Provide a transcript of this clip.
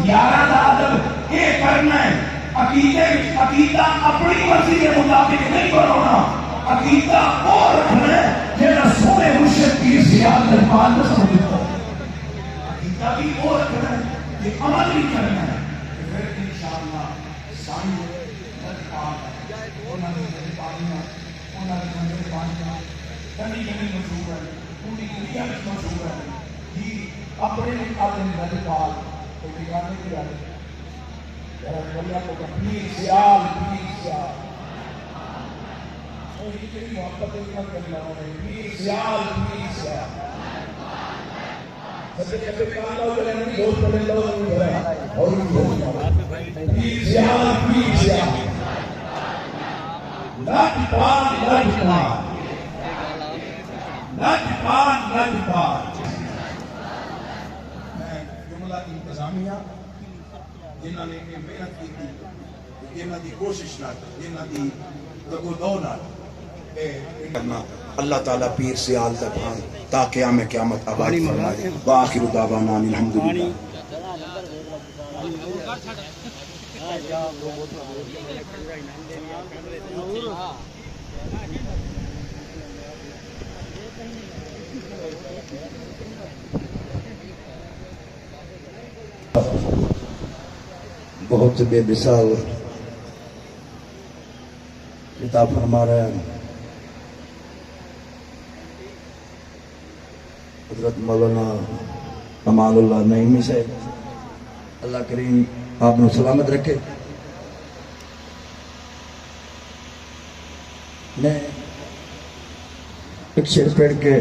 یارہ دا ادب یہ کرنا ہے، عقیدہ اپنی مرضی کے مطابق نہیں بنانا، عقیدہ وہ رکھنا ہے جیسا سونے مرشد کی زیادت پال نہ سمجھتا، عقیدہ بھی وہ رکھنا ہے کہ عمل بھی کرنا ہے، پھر انشاءاللہ سائیں انہوں نے پانیاں انہوں نے پانیاں کمی کمی مشہور ہے، پوری دنیا میں مشہور ہے، یہ اپنے آدم نبی پاک تو بگانے کی آدم اللہ کو پیر سیال اور یہ کئی محبت ایک بات کرنا ہے پیر سیال سب کہتے کہاں لوگ نہیں دوست بڑے لوگ نہیں ہے اور پیر سیال لجپال میں جملہ انتظامیہ جنہوں نے محنت کی تھی، جنہوں کی کوشش نہ کی، جنہوں کی لگو دو نہ کرنا، اللہ تعالیٰ پیر سے آل تک آن تاکہ ہمیں قیامت آباد فرمائے۔ وآخر دعوانا الحمدللہ۔ بہت بے مثال کتاب فرما رہے ہیں حضرت مولانا کمال اللہ نعیمی سے، اللہ کریم آپ نے سلامت رکھے۔ میں ایک شعر پڑھ کے